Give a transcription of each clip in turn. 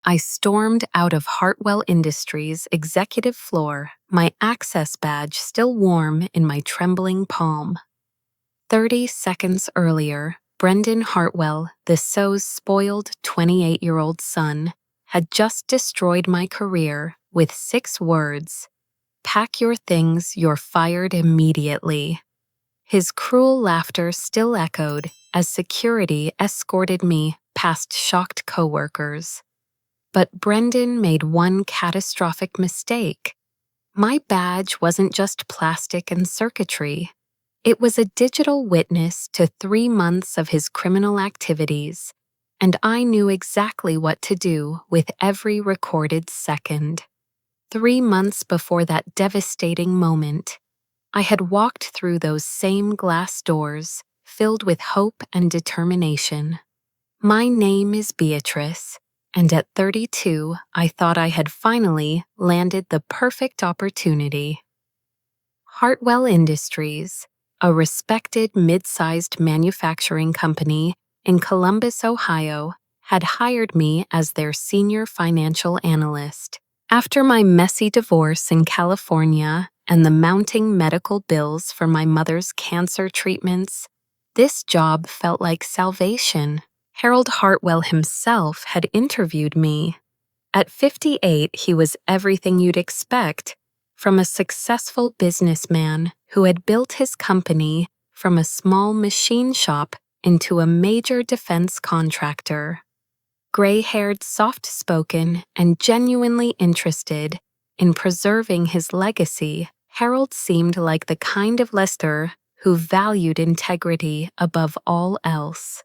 I stormed out of Hartwell Industries' executive floor, my access badge still warm in my trembling palm. 30 seconds earlier, Brendan Hartwell, the so's spoiled 28-year-old son, had just destroyed my career with 6 words: "Pack your things, you're fired immediately." His cruel laughter still echoed as security escorted me past shocked coworkers. But Brendan made one catastrophic mistake. My badge wasn't just plastic and circuitry. It was a digital witness to 3 months of his criminal activities, and I knew exactly what to do with every recorded second. 3 months before that devastating moment, I had walked through those same glass doors, filled with hope and determination. My name is Beatrice, and at 32, I thought I had finally landed the perfect opportunity. Hartwell Industries, a respected mid-sized manufacturing company in Columbus, Ohio, had hired me as their senior financial analyst. After my messy divorce in California and the mounting medical bills for my mother's cancer treatments, this job felt like salvation. Harold Hartwell himself had interviewed me. At 58, he was everything you'd expect, from a successful businessman who had built his company from a small machine shop into a major defense contractor. Gray-haired, soft-spoken, and genuinely interested in preserving his legacy, Harold seemed like the kind of Lester who valued integrity above all else.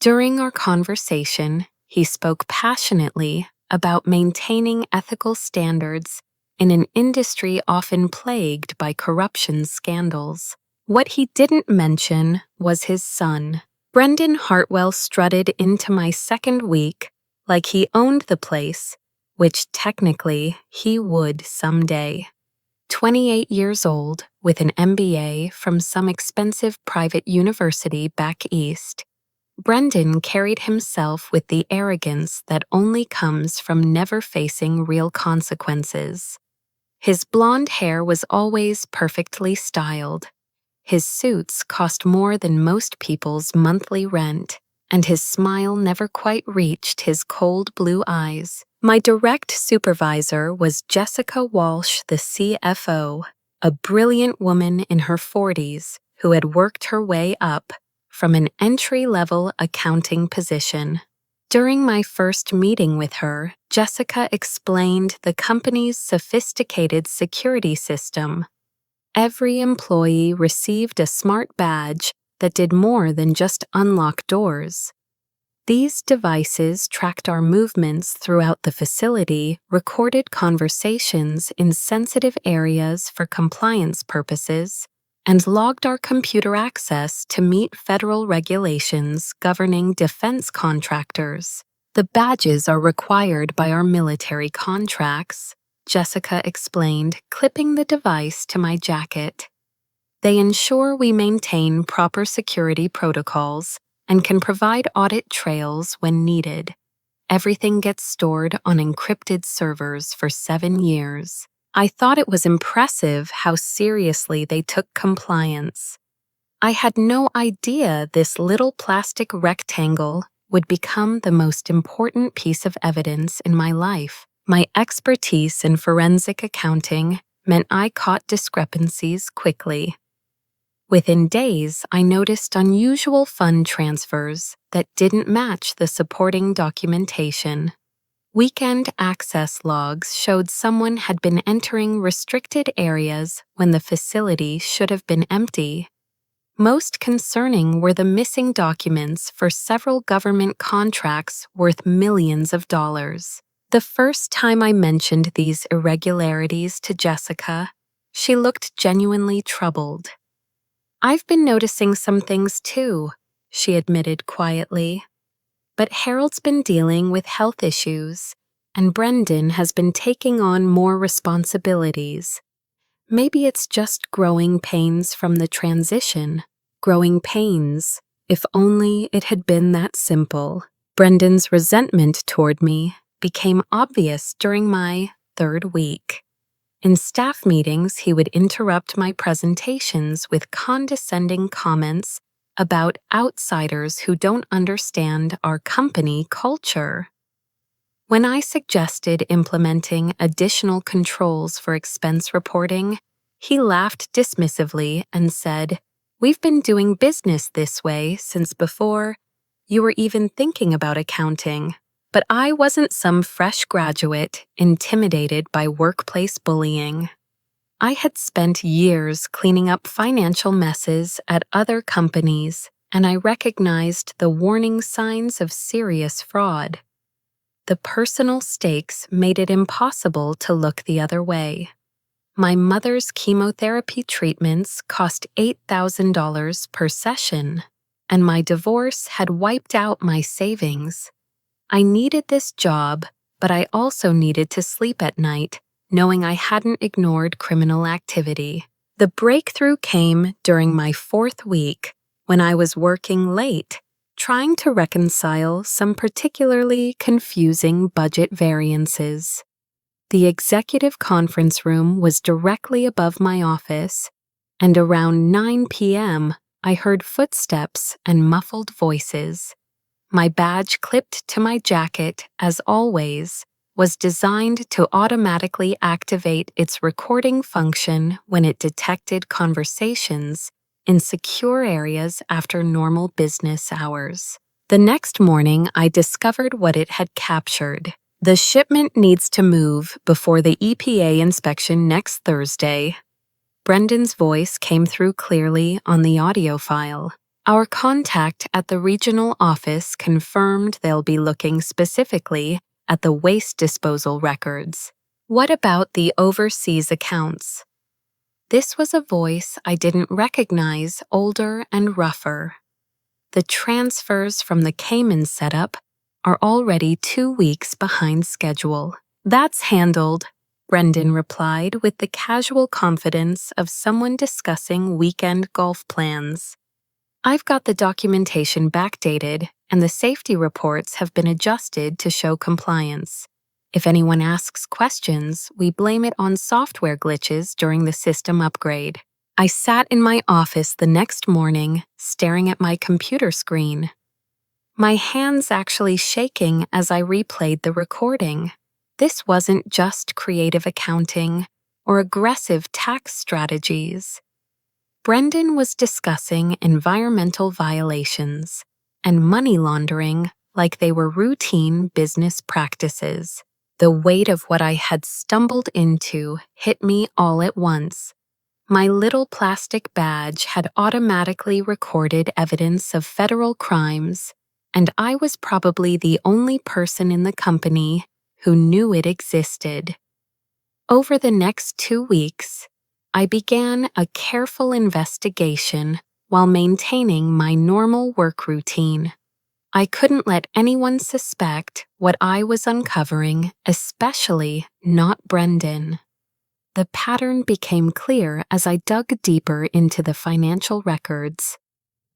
During our conversation, he spoke passionately about maintaining ethical standards in an industry often plagued by corruption scandals. What he didn't mention was his son. Brendan Hartwell strutted into my second week like he owned the place, which technically he would someday. 28 years old, with an MBA from some expensive private university back east, Brendan carried himself with the arrogance that only comes from never facing real consequences. His blonde hair was always perfectly styled. His suits cost more than most people's monthly rent, and his smile never quite reached his cold blue eyes. My direct supervisor was Jessica Walsh, the CFO, a brilliant woman in her 40s who had worked her way up from an entry-level accounting position. During my first meeting with her, Jessica explained the company's sophisticated security system. Every employee received a smart badge that did more than just unlock doors. These devices tracked our movements throughout the facility, recorded conversations in sensitive areas for compliance purposes, and logged our computer access to meet federal regulations governing defense contractors. The badges are required by our military contracts, Jessica explained, clipping the device to my jacket. They ensure we maintain proper security protocols and can provide audit trails when needed. Everything gets stored on encrypted servers for 7 years. I thought it was impressive how seriously they took compliance. I had no idea this little plastic rectangle would become the most important piece of evidence in my life. My expertise in forensic accounting meant I caught discrepancies quickly. Within days, I noticed unusual fund transfers that didn't match the supporting documentation. Weekend access logs showed someone had been entering restricted areas when the facility should have been empty. Most concerning were the missing documents for several government contracts worth millions of dollars. The first time I mentioned these irregularities to Jessica, she looked genuinely troubled. "I've been noticing some things too," she admitted quietly. "But Harold's been dealing with health issues, and Brendan has been taking on more responsibilities. Maybe it's just growing pains from the transition. Growing pains. If only it had been that simple." Brendan's resentment toward me became obvious during my third week. In staff meetings, he would interrupt my presentations with condescending comments about outsiders who don't understand our company culture. When I suggested implementing additional controls for expense reporting, he laughed dismissively and said, "We've been doing business this way since before you were even thinking about accounting." But I wasn't some fresh graduate intimidated by workplace bullying. I had spent years cleaning up financial messes at other companies, and I recognized the warning signs of serious fraud. The personal stakes made it impossible to look the other way. My mother's chemotherapy treatments cost $8,000 per session, and my divorce had wiped out my savings. I needed this job, but I also needed to sleep at night, knowing I hadn't ignored criminal activity. The breakthrough came during my fourth week, when I was working late, trying to reconcile some particularly confusing budget variances. The executive conference room was directly above my office, and around 9 p.m., I heard footsteps and muffled voices. My badge clipped to my jacket, as always, was designed to automatically activate its recording function when it detected conversations in secure areas after normal business hours. The next morning, I discovered what it had captured. "The shipment needs to move before the EPA inspection next Thursday." Brendan's voice came through clearly on the audio file. Our contact at the regional office confirmed they'll be looking specifically at the waste disposal records. "What about the overseas accounts?" This was a voice I didn't recognize, older and rougher. "The transfers from the Cayman setup are already 2 weeks behind schedule." "That's handled," Brendan replied with the casual confidence of someone discussing weekend golf plans. "I've got the documentation backdated, and the safety reports have been adjusted to show compliance. If anyone asks questions, we blame it on software glitches during the system upgrade." I sat in my office the next morning, staring at my computer screen. My hands actually shaking as I replayed the recording. This wasn't just creative accounting or aggressive tax strategies. Brendan was discussing environmental violations and money laundering like they were routine business practices. The weight of what I had stumbled into hit me all at once. My little plastic badge had automatically recorded evidence of federal crimes, and I was probably the only person in the company who knew it existed. Over the next 2 weeks, I began a careful investigation while maintaining my normal work routine. I couldn't let anyone suspect what I was uncovering, especially not Brendan. The pattern became clear as I dug deeper into the financial records.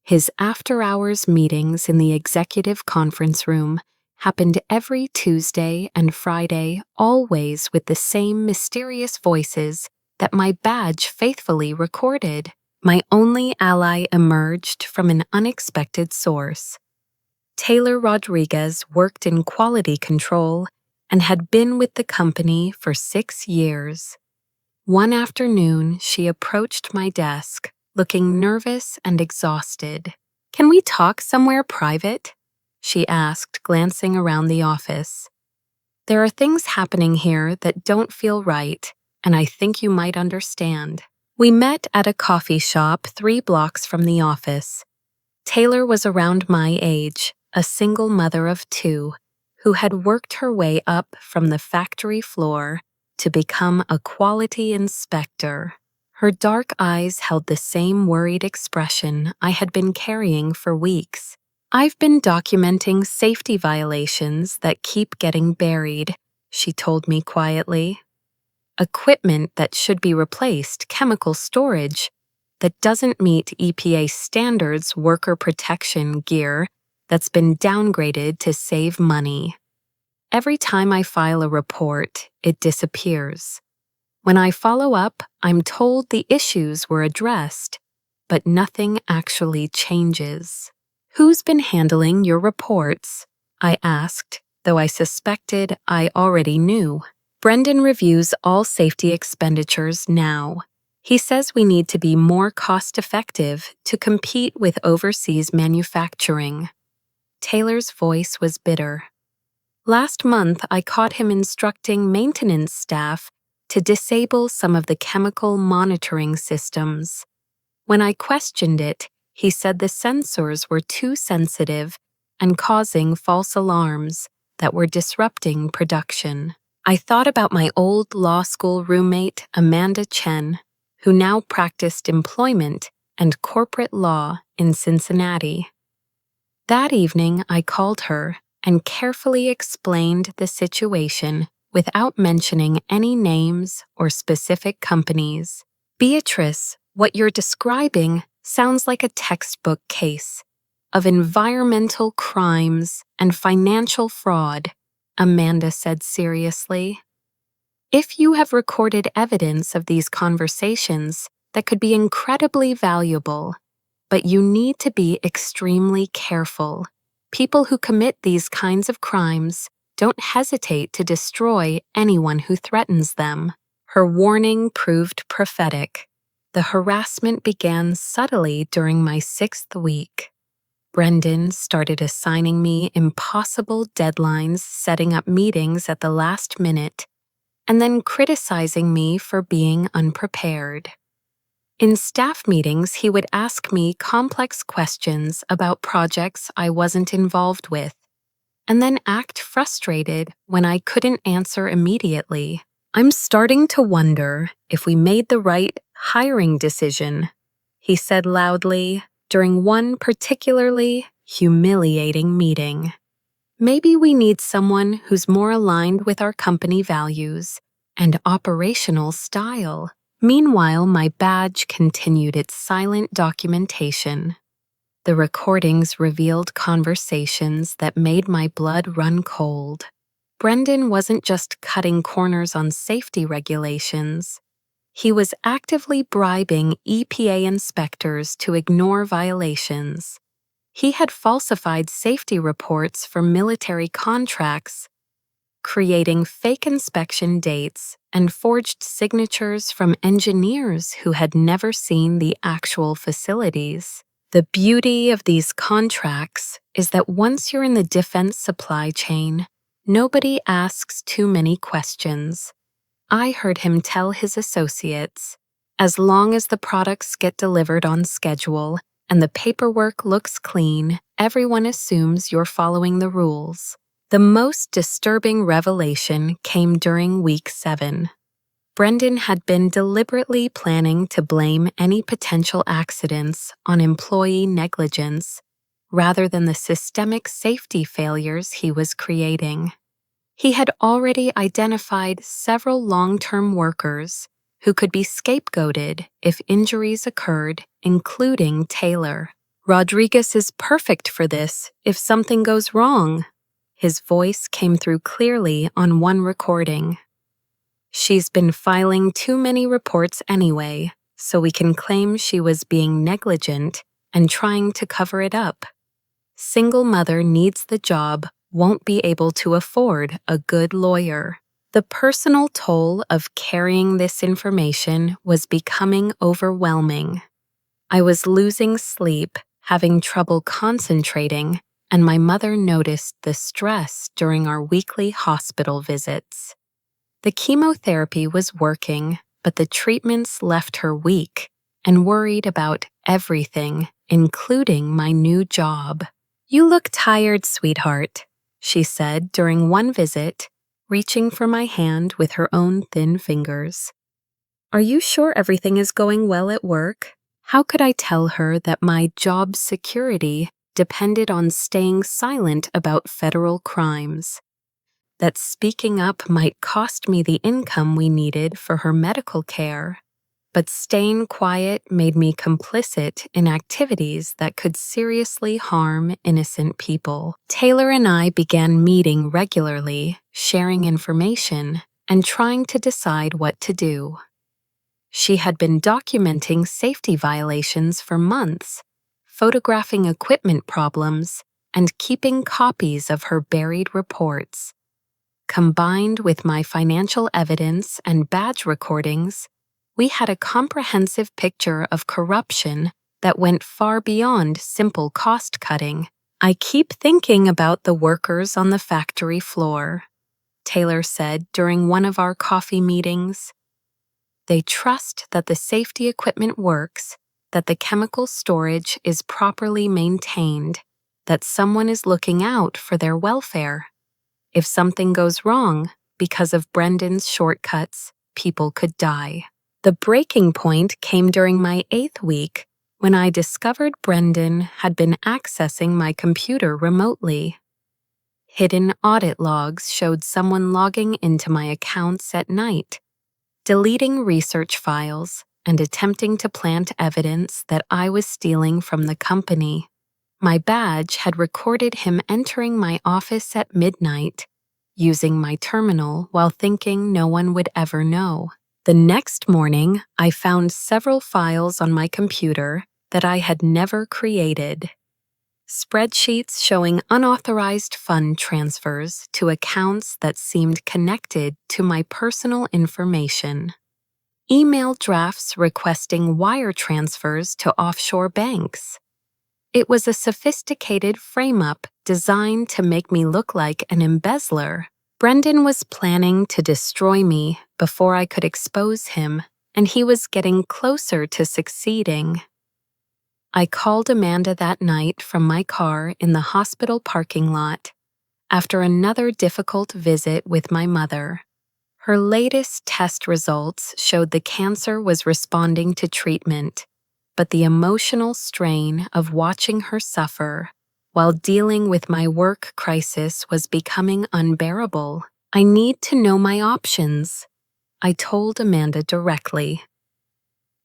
His after-hours meetings in the executive conference room happened every Tuesday and Friday, always with the same mysterious voices that my badge faithfully recorded. My only ally emerged from an unexpected source. Taylor Rodriguez worked in quality control and had been with the company for 6 years. One afternoon, she approached my desk, looking nervous and exhausted. "Can we talk somewhere private?" she asked, glancing around the office. "There are things happening here that don't feel right, and I think you might understand." We met at a coffee shop 3 blocks from the office. Taylor was around my age, a single mother of 2, who had worked her way up from the factory floor to become a quality inspector. Her dark eyes held the same worried expression I had been carrying for weeks. "I've been documenting safety violations that keep getting buried," she told me quietly. "Equipment that should be replaced, chemical storage that doesn't meet EPA standards, worker protection gear that's been downgraded to save money." Every time I file a report, it disappears. When I follow up, I'm told the issues were addressed, but nothing actually changes. Who's been handling your reports? I asked, though I suspected I already knew. Brendan reviews all safety expenditures now. He says we need to be more cost-effective to compete with overseas manufacturing. Taylor's voice was bitter. Last month, I caught him instructing maintenance staff to disable some of the chemical monitoring systems. When I questioned it, he said the sensors were too sensitive and causing false alarms that were disrupting production. I thought about my old law school roommate, Amanda Chen, who now practiced employment and corporate law in Cincinnati. That evening, I called her and carefully explained the situation without mentioning any names or specific companies. Beatrice, what you're describing sounds like a textbook case of environmental crimes and financial fraud, Amanda said seriously. If you have recorded evidence of these conversations, that could be incredibly valuable, but you need to be extremely careful. People who commit these kinds of crimes don't hesitate to destroy anyone who threatens them. Her warning proved prophetic. The harassment began subtly during my 6th week. Brendan started assigning me impossible deadlines, setting up meetings at the last minute, and then criticizing me for being unprepared. In staff meetings, he would ask me complex questions about projects I wasn't involved with, and then act frustrated when I couldn't answer immediately. I'm starting to wonder if we made the right hiring decision, he said loudly during one particularly humiliating meeting. Maybe we need someone who's more aligned with our company values and operational style. Meanwhile, my badge continued its silent documentation. The recordings revealed conversations that made my blood run cold. Brendan wasn't just cutting corners on safety regulations. He was actively bribing EPA inspectors to ignore violations. He had falsified safety reports for military contracts, creating fake inspection dates and forged signatures from engineers who had never seen the actual facilities. The beauty of these contracts is that once you're in the defense supply chain, nobody asks too many questions. I heard him tell his associates, as long as the products get delivered on schedule and the paperwork looks clean, everyone assumes you're following the rules. The most disturbing revelation came during week 7. Brendan had been deliberately planning to blame any potential accidents on employee negligence rather than the systemic safety failures he was creating. He had already identified several long-term workers who could be scapegoated if injuries occurred, including Taylor. Rodriguez is perfect for this if something goes wrong. His voice came through clearly on one recording. She's been filing too many reports anyway, so we can claim she was being negligent and trying to cover it up. Single mother needs the job, won't be able to afford a good lawyer. The personal toll of carrying this information was becoming overwhelming. I was losing sleep, having trouble concentrating, and my mother noticed the stress during our weekly hospital visits. The chemotherapy was working, but the treatments left her weak and worried about everything, including my new job. "You look tired, sweetheart," she said during one visit, reaching for my hand with her own thin fingers. "Are you sure everything is going well at work?" How could I tell her that my job security depended on staying silent about federal crimes? That speaking up might cost me the income we needed for her medical care? But staying quiet made me complicit in activities that could seriously harm innocent people. Taylor and I began meeting regularly, sharing information, and trying to decide what to do. She had been documenting safety violations for months, photographing equipment problems, and keeping copies of her buried reports. Combined with my financial evidence and badge recordings, we had a comprehensive picture of corruption that went far beyond simple cost cutting. "I keep thinking about the workers on the factory floor," Taylor said during one of our coffee meetings. "They trust that the safety equipment works, that the chemical storage is properly maintained, that someone is looking out for their welfare. If something goes wrong, because of Brendan's shortcuts, people could die." The breaking point came during my 8th week when I discovered Brendan had been accessing my computer remotely. Hidden audit logs showed someone logging into my accounts at night, deleting research files, and attempting to plant evidence that I was stealing from the company. My badge had recorded him entering my office at midnight, using my terminal while thinking no one would ever know. The next morning, I found several files on my computer that I had never created. Spreadsheets showing unauthorized fund transfers to accounts that seemed connected to my personal information. Email drafts requesting wire transfers to offshore banks. It was a sophisticated frame-up designed to make me look like an embezzler. Brendan was planning to destroy me before I could expose him, and he was getting closer to succeeding. I called Amanda that night from my car in the hospital parking lot after another difficult visit with my mother. Her latest test results showed the cancer was responding to treatment, but the emotional strain of watching her suffer while dealing with my work crisis was becoming unbearable. "I need to know my options," I told Amanda directly.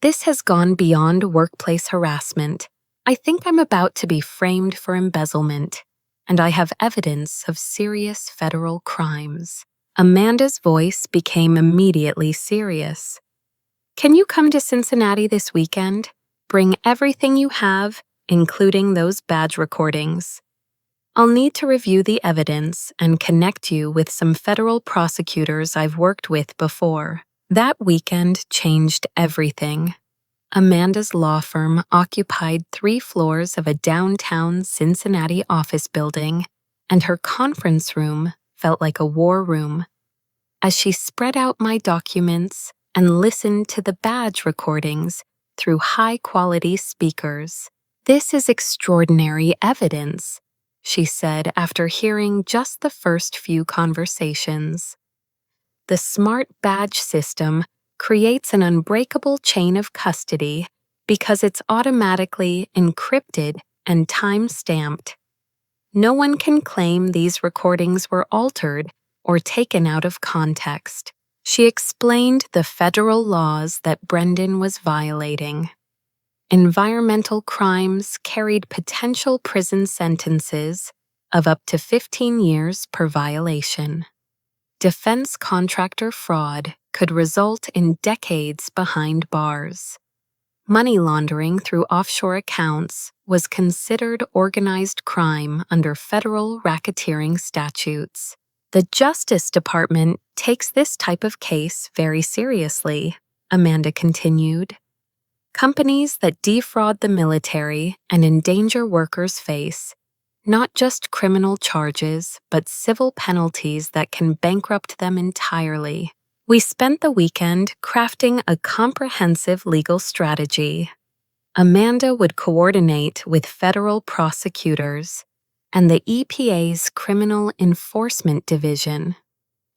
"This has gone beyond workplace harassment. I think I'm about to be framed for embezzlement, and I have evidence of serious federal crimes." Amanda's voice became immediately serious. "Can you come to Cincinnati this weekend? Bring everything you have, including those badge recordings. I'll need to review the evidence and connect you with some federal prosecutors I've worked with before." That weekend changed everything. Amanda's law firm occupied 3 floors of a downtown Cincinnati office building, and her conference room felt like a war room. As she spread out my documents and listened to the badge recordings through high-quality speakers, "This is extraordinary evidence," she said after hearing just the first few conversations. "The smart badge system creates an unbreakable chain of custody because it's automatically encrypted and time-stamped. No one can claim these recordings were altered or taken out of context." She explained the federal laws that Brendan was violating. Environmental crimes carried potential prison sentences of up to 15 years per violation. Defense contractor fraud could result in decades behind bars. Money laundering through offshore accounts was considered organized crime under federal racketeering statutes. "The Justice Department takes this type of case very seriously," Amanda continued. "Companies that defraud the military and endanger workers face not just criminal charges, but civil penalties that can bankrupt them entirely." We spent the weekend crafting a comprehensive legal strategy. Amanda would coordinate with federal prosecutors and the EPA's Criminal Enforcement Division.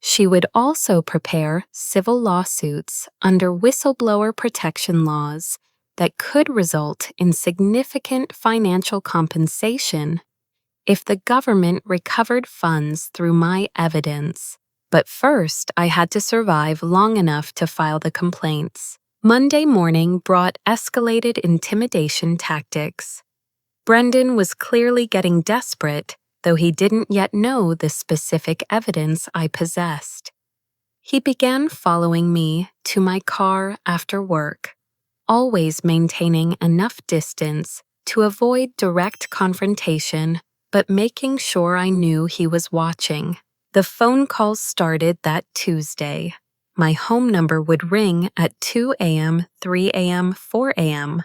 She would also prepare civil lawsuits under whistleblower protection laws that could result in significant financial compensation if the government recovered funds through my evidence. But first, I had to survive long enough to file the complaints. Monday morning brought escalated intimidation tactics. Brendan was clearly getting desperate, though he didn't yet know the specific evidence I possessed. He began following me to my car after work, always maintaining enough distance to avoid direct confrontation, but making sure I knew he was watching. The phone calls started that Tuesday. My home number would ring at 2 a.m., 3 a.m., 4 a.m.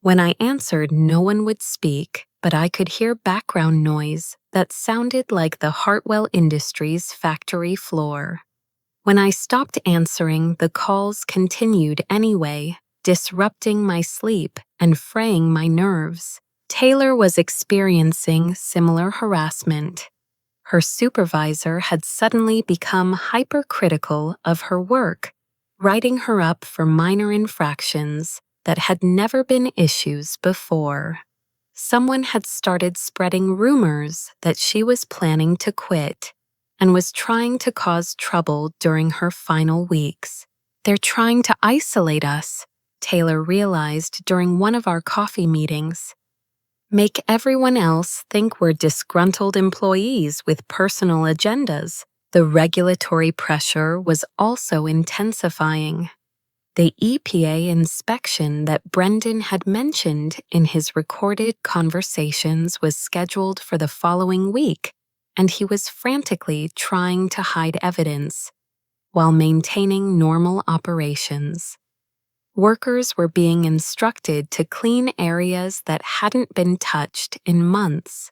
When I answered, no one would speak, but I could hear background noise that sounded like the Hartwell Industries factory floor. When I stopped answering, the calls continued anyway, disrupting my sleep and fraying my nerves. Taylor was experiencing similar harassment. Her supervisor had suddenly become hypercritical of her work, writing her up for minor infractions that had never been issues before. Someone had started spreading rumors that she was planning to quit and was trying to cause trouble during her final weeks. "They're trying to isolate us," Taylor realized during one of our coffee meetings. "Make everyone else think we're disgruntled employees with personal agendas." The regulatory pressure was also intensifying. The EPA inspection that Brendan had mentioned in his recorded conversations was scheduled for the following week, and he was frantically trying to hide evidence while maintaining normal operations. Workers were being instructed to clean areas that hadn't been touched in months.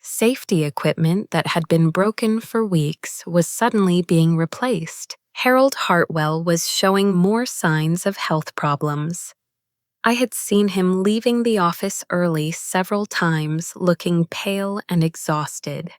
Safety equipment that had been broken for weeks was suddenly being replaced. Harold Hartwell was showing more signs of health problems. I had seen him leaving the office early several times, looking pale and exhausted.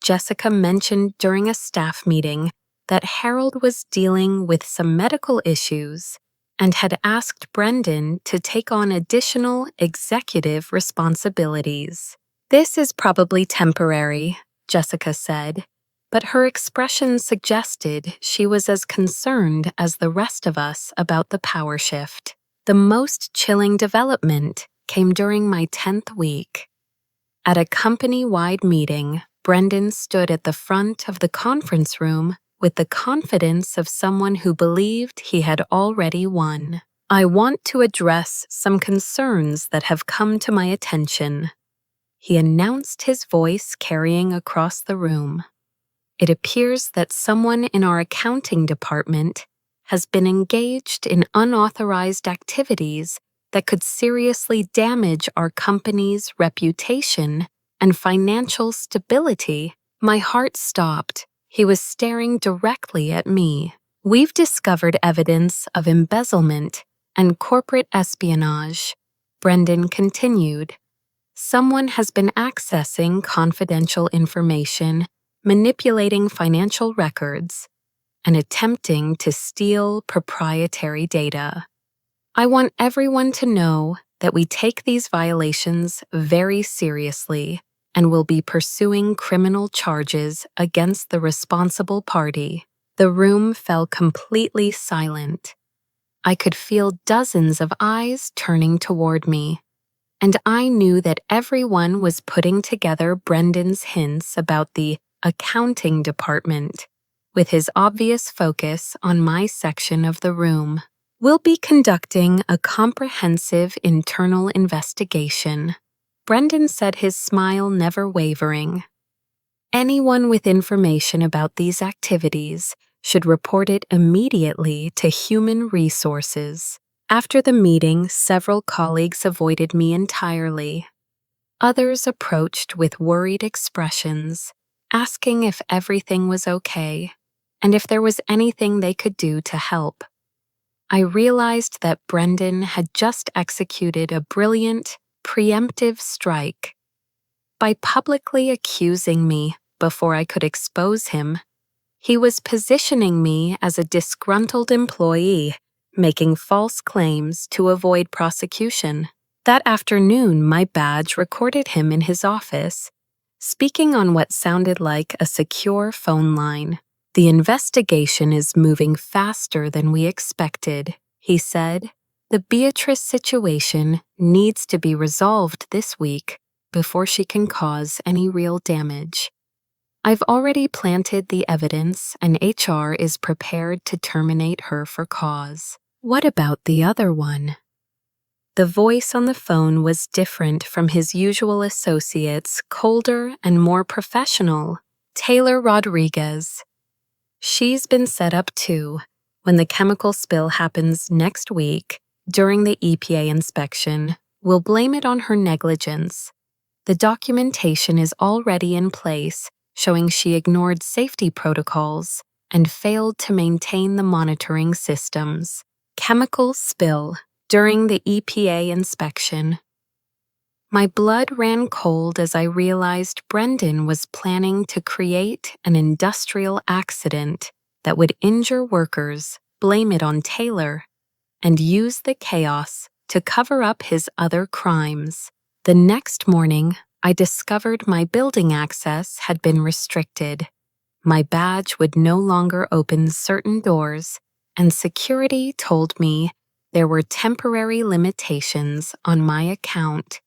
Jessica mentioned during a staff meeting that Harold was dealing with some medical issues and had asked Brendan to take on additional executive responsibilities. "This is probably temporary," Jessica said, but her expression suggested she was as concerned as the rest of us about the power shift. The most chilling development came during my 10th week. At a company-wide meeting, Brendan stood at the front of the conference room with the confidence of someone who believed he had already won. "I want to address some concerns that have come to my attention," he announced, his voice carrying across the room. "It appears that someone in our accounting department has been engaged in unauthorized activities that could seriously damage our company's reputation and financial stability." My heart stopped. He was staring directly at me. "We've discovered evidence of embezzlement and corporate espionage," Brendan continued. "Someone has been accessing confidential information, manipulating financial records, and attempting to steal proprietary data. I want everyone to know that we take these violations very seriously and will be pursuing criminal charges against the responsible party." The room fell completely silent. I could feel dozens of eyes turning toward me, and I knew that everyone was putting together Brendan's hints about the accounting department, with his obvious focus on my section of the room. "We'll be conducting a comprehensive internal investigation," Brendan said, his smile never wavering. "Anyone with information about these activities should report it immediately to Human Resources." After the meeting, several colleagues avoided me entirely. Others approached with worried expressions, asking if everything was okay and if there was anything they could do to help. I realized that Brendan had just executed a brilliant, preemptive strike. By publicly accusing me before I could expose him, he was positioning me as a disgruntled employee, making false claims to avoid prosecution. That afternoon, my badge recorded him in his office, speaking on what sounded like a secure phone line. "The investigation is moving faster than we expected," he said. The Beatrice situation needs to be resolved this week before she can cause any real damage. I've already planted the evidence and HR is prepared to terminate her for cause. What about the other one? The voice on the phone was different from his usual associates, colder and more professional. Taylor Rodriguez. She's been set up too. When the chemical spill happens next week, during the EPA inspection, we'll blame it on her negligence. The documentation is already in place, showing she ignored safety protocols and failed to maintain the monitoring systems. Chemical spill during the EPA inspection. My blood ran cold as I realized Brendan was planning to create an industrial accident that would injure workers, blame it on Taylor, and use the chaos to cover up his other crimes. The next morning, I discovered my building access had been restricted. My badge would no longer open certain doors, and security told me there were temporary limitations on my account,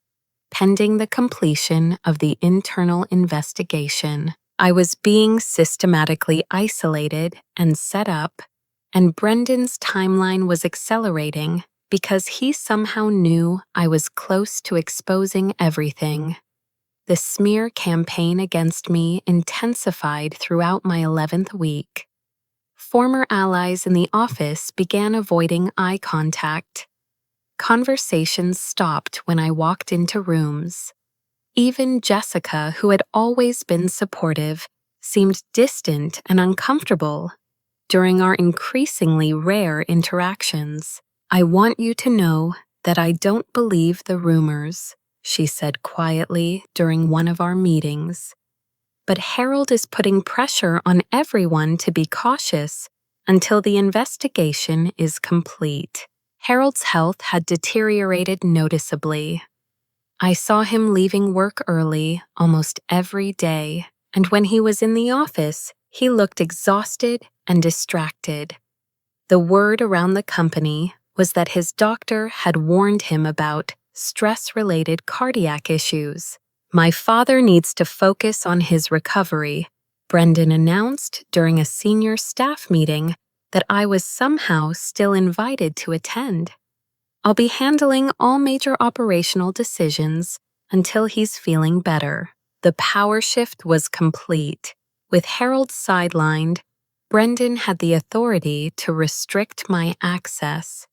pending the completion of the internal investigation. I was being systematically isolated and set up, and Brendan's timeline was accelerating because he somehow knew I was close to exposing everything. The smear campaign against me intensified throughout my 11th week. Former allies in the office began avoiding eye contact. Conversations stopped when I walked into rooms. Even Jessica, who had always been supportive, seemed distant and uncomfortable during our increasingly rare interactions. I want you to know that I don't believe the rumors, she said quietly during one of our meetings. But Harold is putting pressure on everyone to be cautious until the investigation is complete. Harold's health had deteriorated noticeably. I saw him leaving work early almost every day, and when he was in the office, he looked exhausted and distracted. The word around the company was that his doctor had warned him about stress-related cardiac issues. My father needs to focus on his recovery, Brendan announced during a senior staff meeting that I was somehow still invited to attend. I'll be handling all major operational decisions until he's feeling better. The power shift was complete. With Harold sidelined, Brendan had the authority to restrict my access,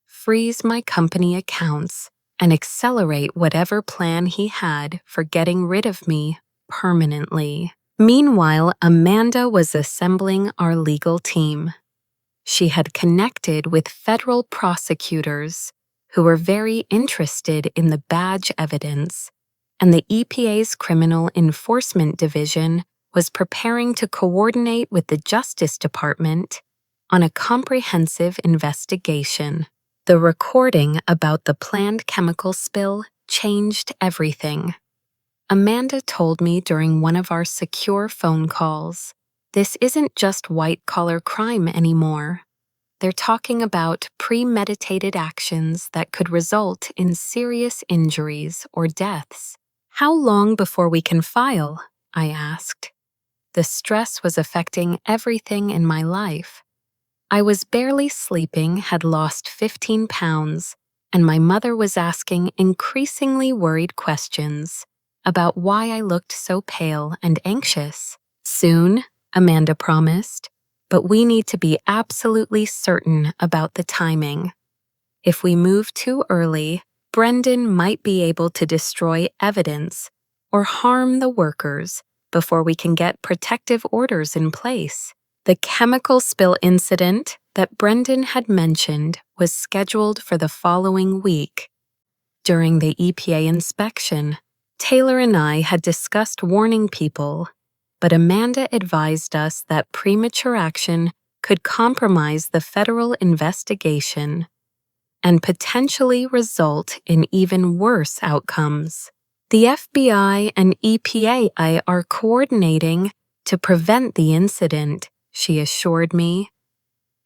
freeze my company accounts, and accelerate whatever plan he had for getting rid of me permanently. Meanwhile, Amanda was assembling our legal team. She had connected with federal prosecutors who were very interested in the badge evidence, and the EPA's Criminal Enforcement Division was preparing to coordinate with the Justice Department on a comprehensive investigation. The recording about the planned chemical spill changed everything. Amanda told me during one of our secure phone calls, this isn't just white-collar crime anymore. They're talking about premeditated actions that could result in serious injuries or deaths. How long before we can file? I asked. The stress was affecting everything in my life. I was barely sleeping, had lost 15 pounds, and my mother was asking increasingly worried questions about why I looked so pale and anxious. Soon, Amanda promised, but we need to be absolutely certain about the timing. If we move too early, Brendan might be able to destroy evidence or harm the workers before we can get protective orders in place. The chemical spill incident that Brendan had mentioned was scheduled for the following week. During the EPA inspection, Taylor and I had discussed warning people, but Amanda advised us that premature action could compromise the federal investigation and potentially result in even worse outcomes. The FBI and EPA are coordinating to prevent the incident, she assured me.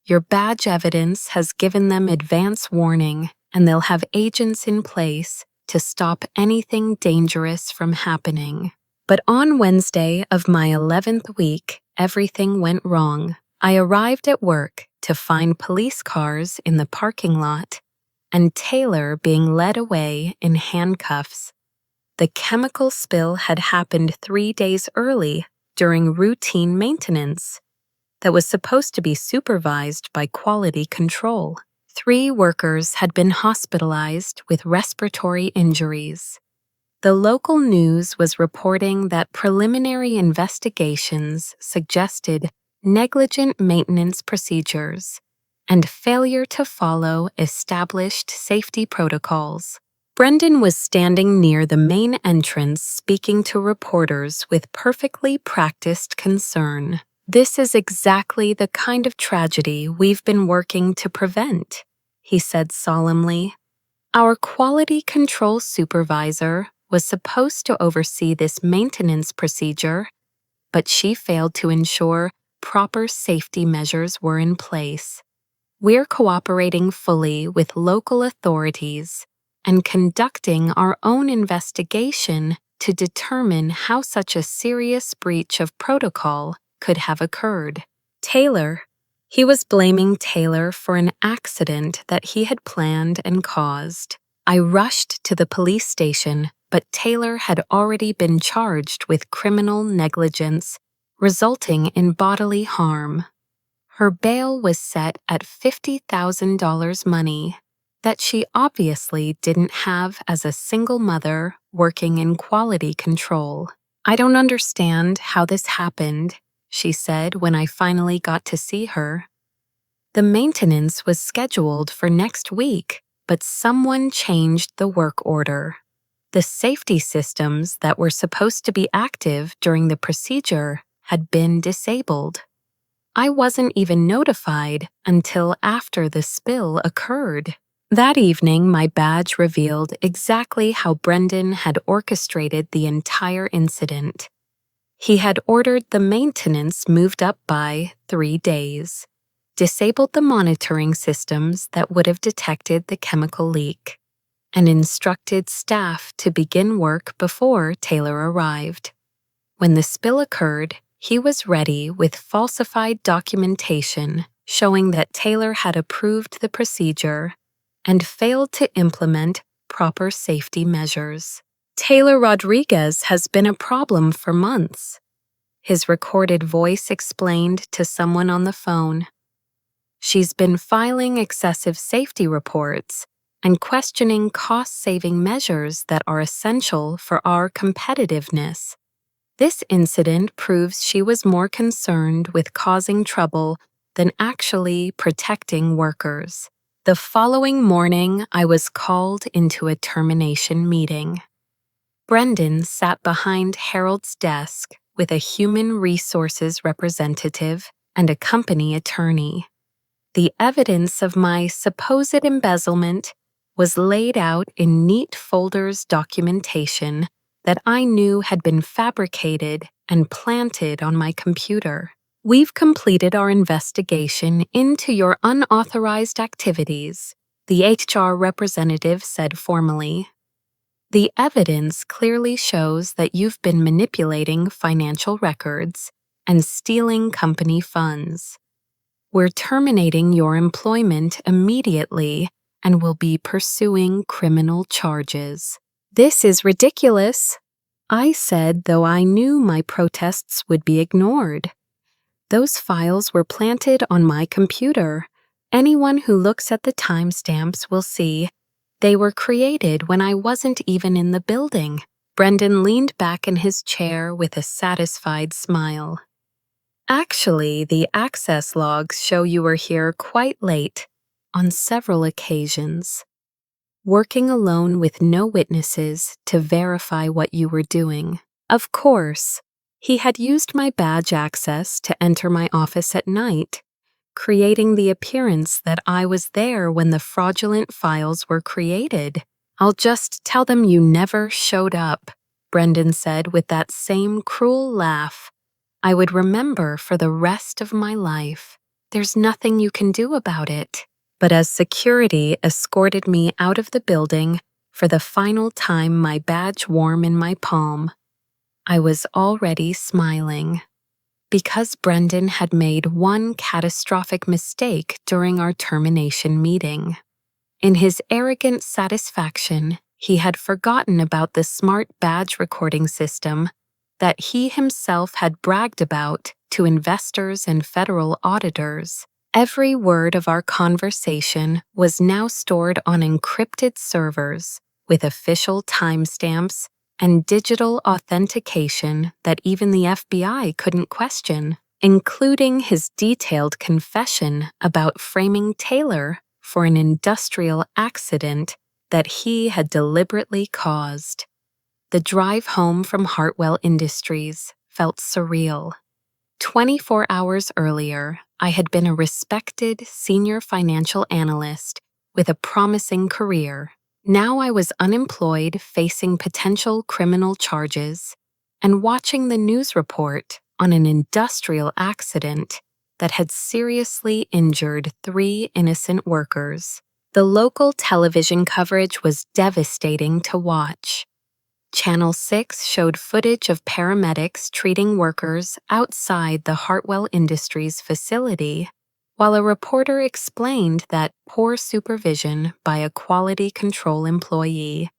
Your badge evidence has given them advance warning, and they'll have agents in place to stop anything dangerous from happening. But on Wednesday of my 11th week, everything went wrong. I arrived at work to find police cars in the parking lot and Taylor being led away in handcuffs. The chemical spill had happened 3 days early during routine maintenance that was supposed to be supervised by quality control. 3 workers had been hospitalized with respiratory injuries. The local news was reporting that preliminary investigations suggested negligent maintenance procedures and failure to follow established safety protocols. Brendan was standing near the main entrance speaking to reporters with perfectly practiced concern. "This is exactly the kind of tragedy we've been working to prevent," he said solemnly. "Our quality control supervisor was supposed to oversee this maintenance procedure, but she failed to ensure proper safety measures were in place. We're cooperating fully with local authorities and conducting our own investigation to determine how such a serious breach of protocol could have occurred." He was blaming Taylor for an accident that he had planned and caused. I rushed to the police station, but Taylor had already been charged with criminal negligence, resulting in bodily harm. Her bail was set at $50,000 money that she obviously didn't have as a single mother working in quality control. "I don't understand how this happened," she said when I finally got to see her. "The maintenance was scheduled for next week, but someone changed the work order. The safety systems that were supposed to be active during the procedure had been disabled. I wasn't even notified until after the spill occurred." That evening, my badge revealed exactly how Brendan had orchestrated the entire incident. He had ordered the maintenance moved up by 3 days, disabled the monitoring systems that would have detected the chemical leak, and instructed staff to begin work before Taylor arrived. When the spill occurred, he was ready with falsified documentation showing that Taylor had approved the procedure and failed to implement proper safety measures. "Taylor Rodriguez has been a problem for months," his recorded voice explained to someone on the phone. "She's been filing excessive safety reports and questioning cost-saving measures that are essential for our competitiveness. This incident proves she was more concerned with causing trouble than actually protecting workers." The following morning, I was called into a termination meeting. Brendan sat behind Harold's desk with a human resources representative and a company attorney. The evidence of my supposed embezzlement was laid out in neat folders documentation that I knew had been fabricated and planted on my computer. "We've completed our investigation into your unauthorized activities," the HR representative said formally. "The evidence clearly shows that you've been manipulating financial records and stealing company funds. We're terminating your employment immediately and will be pursuing criminal charges." "This is ridiculous," I said, though I knew my protests would be ignored. "Those files were planted on my computer. Anyone who looks at the timestamps will see they were created when I wasn't even in the building." Brendan leaned back in his chair with a satisfied smile. "Actually, the access logs show you were here quite late on several occasions, working alone with no witnesses to verify what you were doing." Of course, he had used my badge access to enter my office at night, creating the appearance that I was there when the fraudulent files were created. "I'll just tell them you never showed up," Brendan said with that same cruel laugh I would remember for the rest of my life. There's nothing you can do about it. But as security escorted me out of the building, for the final time, my badge warm in my palm, I was already smiling. Because Brendan had made one catastrophic mistake during our termination meeting. In his arrogant satisfaction, he had forgotten about the smart badge recording system that he himself had bragged about to investors and federal auditors. Every word of our conversation was now stored on encrypted servers with official timestamps and digital authentication that even the FBI couldn't question, including his detailed confession about framing Taylor for an industrial accident that he had deliberately caused. The drive home from Hartwell Industries felt surreal. 24 hours earlier, I had been a respected senior financial analyst with a promising career. Now I was unemployed, facing potential criminal charges, and watching the news report on an industrial accident that had seriously injured 3 innocent workers. The local television coverage was devastating to watch. Channel 6 showed footage of paramedics treating workers outside the Hartwell Industries facility, while a reporter explained that poor supervision by a quality control employee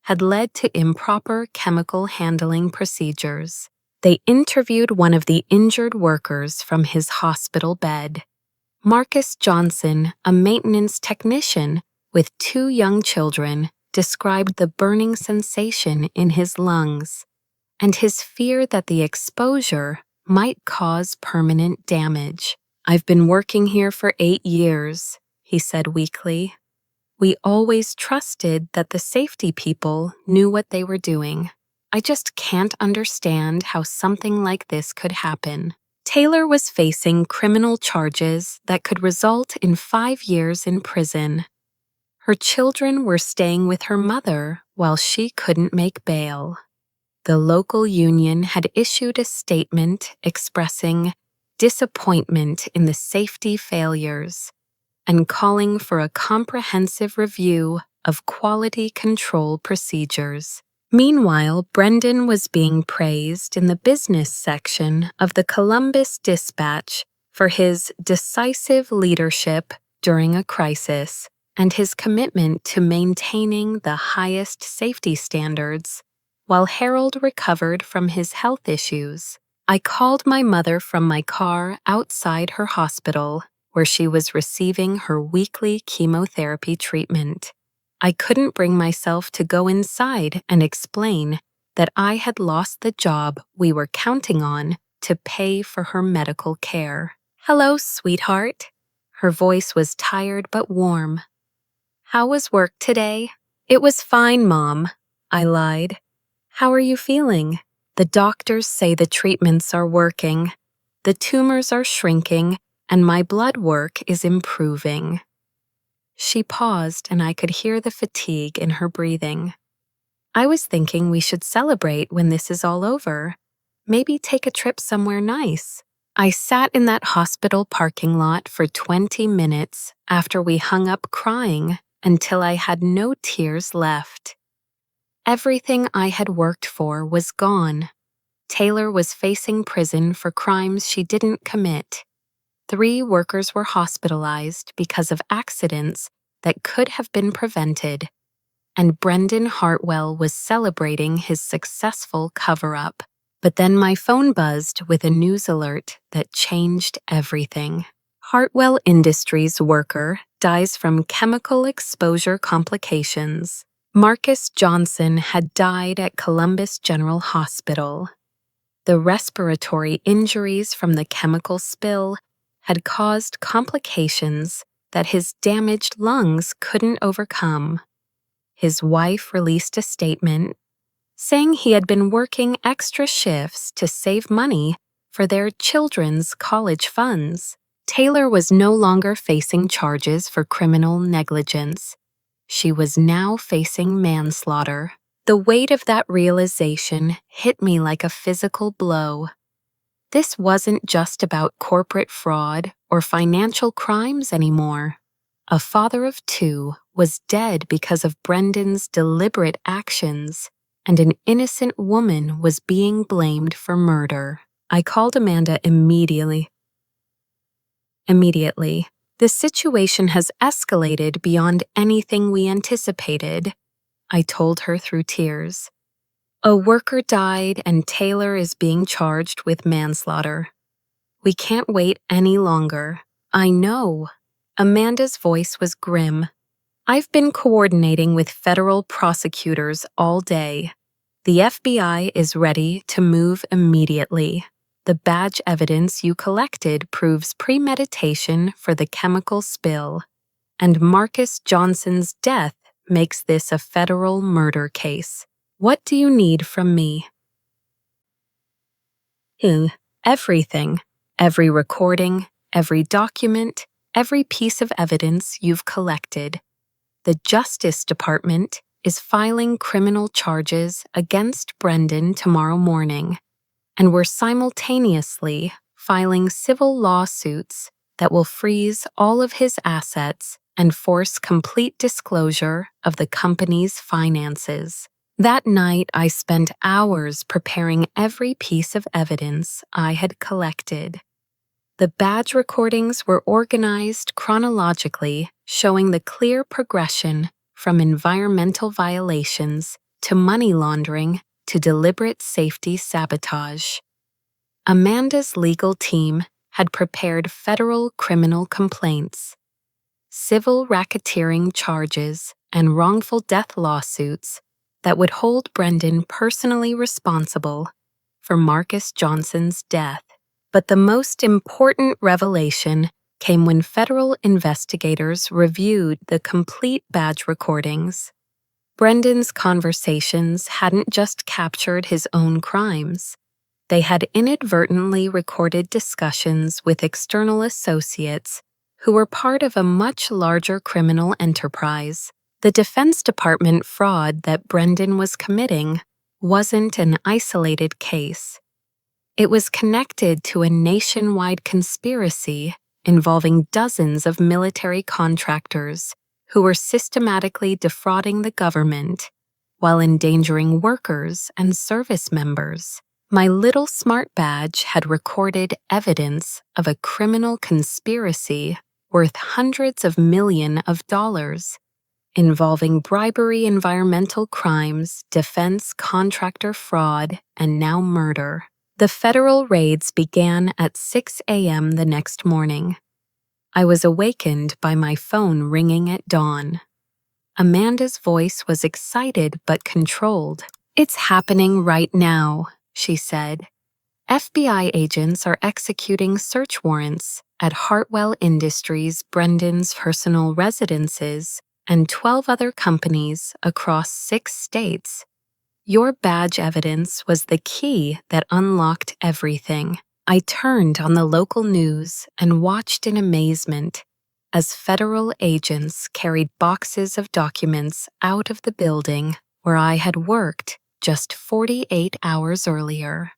had led to improper chemical handling procedures. They interviewed one of the injured workers from his hospital bed. Marcus Johnson, a maintenance technician with 2 young children, described the burning sensation in his lungs and his fear that the exposure might cause permanent damage. "I've been working here for 8 years, he said weakly. "We always trusted that the safety people knew what they were doing. I just can't understand how something like this could happen." Taylor was facing criminal charges that could result in 5 years in prison. Her children were staying with her mother while she couldn't make bail. The local union had issued a statement expressing disappointment in the safety failures and calling for a comprehensive review of quality control procedures. Meanwhile, Brendan was being praised in the business section of the Columbus Dispatch for his decisive leadership during a crisis and his commitment to maintaining the highest safety standards. While Harold recovered from his health issues, I called my mother from my car outside her hospital, where she was receiving her weekly chemotherapy treatment. I couldn't bring myself to go inside and explain that I had lost the job we were counting on to pay for her medical care. "Hello, sweetheart." Her voice was tired but warm. "How was work today?" "It was fine, Mom," I lied. "How are you feeling?" "The doctors say the treatments are working. The tumors are shrinking, and my blood work is improving." She paused, and I could hear the fatigue in her breathing. "I was thinking we should celebrate when this is all over. Maybe take a trip somewhere nice." I sat in that hospital parking lot for 20 minutes after we hung up, crying until I had no tears left. Everything I had worked for was gone. Taylor was facing prison for crimes she didn't commit. 3 workers were hospitalized because of accidents that could have been prevented, and Brendan Hartwell was celebrating his successful cover-up. But then my phone buzzed with a news alert that changed everything. Hartwell Industries worker dies from chemical exposure complications. Marcus Johnson had died at Columbus General Hospital. The respiratory injuries from the chemical spill had caused complications that his damaged lungs couldn't overcome. His wife released a statement saying he had been working extra shifts to save money for their children's college funds. Taylor was no longer facing charges for criminal negligence. She was now facing manslaughter. The weight of that realization hit me like a physical blow. This wasn't just about corporate fraud or financial crimes anymore. A father of two was dead because of Brendan's deliberate actions, and an innocent woman was being blamed for murder. I called Amanda immediately. The situation has escalated beyond anything we anticipated, I told her through tears. A worker died and Taylor is being charged with manslaughter. We can't wait any longer. I know. Amanda's voice was grim. I've been coordinating with federal prosecutors all day. The FBI is ready to move immediately. The badge evidence you collected proves premeditation for the chemical spill, and Marcus Johnson's death makes this a federal murder case. What do you need from me? Everything. Every recording, every document, every piece of evidence you've collected. The Justice Department is filing criminal charges against Brendan tomorrow morning, and we're simultaneously filing civil lawsuits that will freeze all of his assets and force complete disclosure of the company's finances. That night, I spent hours preparing every piece of evidence I had collected. The badge recordings were organized chronologically, showing the clear progression from environmental violations to money laundering to deliberate safety sabotage. Amanda's legal team had prepared federal criminal complaints, civil racketeering charges, and wrongful death lawsuits that would hold Brendan personally responsible for Marcus Johnson's death. But the most important revelation came when federal investigators reviewed the complete badge recordings. Brendan's conversations hadn't just captured his own crimes. They had inadvertently recorded discussions with external associates who were part of a much larger criminal enterprise. The Defense Department fraud that Brendan was committing wasn't an isolated case. It was connected to a nationwide conspiracy involving dozens of military contractors who were systematically defrauding the government while endangering workers and service members. My little smart badge had recorded evidence of a criminal conspiracy worth hundreds of millions of dollars, involving bribery, environmental crimes, defense contractor fraud, and now murder. The federal raids began at 6 a.m. the next morning. I was awakened by my phone ringing at dawn. Amanda's voice was excited but controlled. "It's happening right now," she said. "FBI agents are executing search warrants at Hartwell Industries, Brendan's personal residences, and 12 other companies across 6 states. Your badge evidence was the key that unlocked everything." I turned on the local news and watched in amazement as federal agents carried boxes of documents out of the building where I had worked just 48 hours earlier.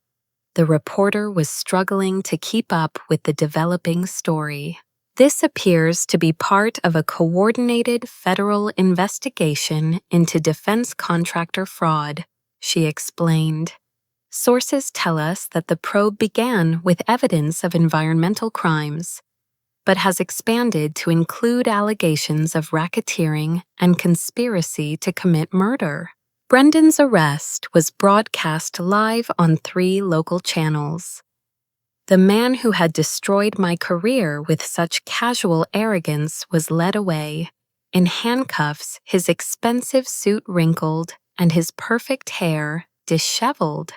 The reporter was struggling to keep up with the developing story. "This appears to be part of a coordinated federal investigation into defense contractor fraud," she explained. "Sources tell us that the probe began with evidence of environmental crimes, but has expanded to include allegations of racketeering and conspiracy to commit murder." Brendan's arrest was broadcast live on 3 local channels. The man who had destroyed my career with such casual arrogance was led away, in handcuffs, his expensive suit wrinkled and his perfect hair disheveled.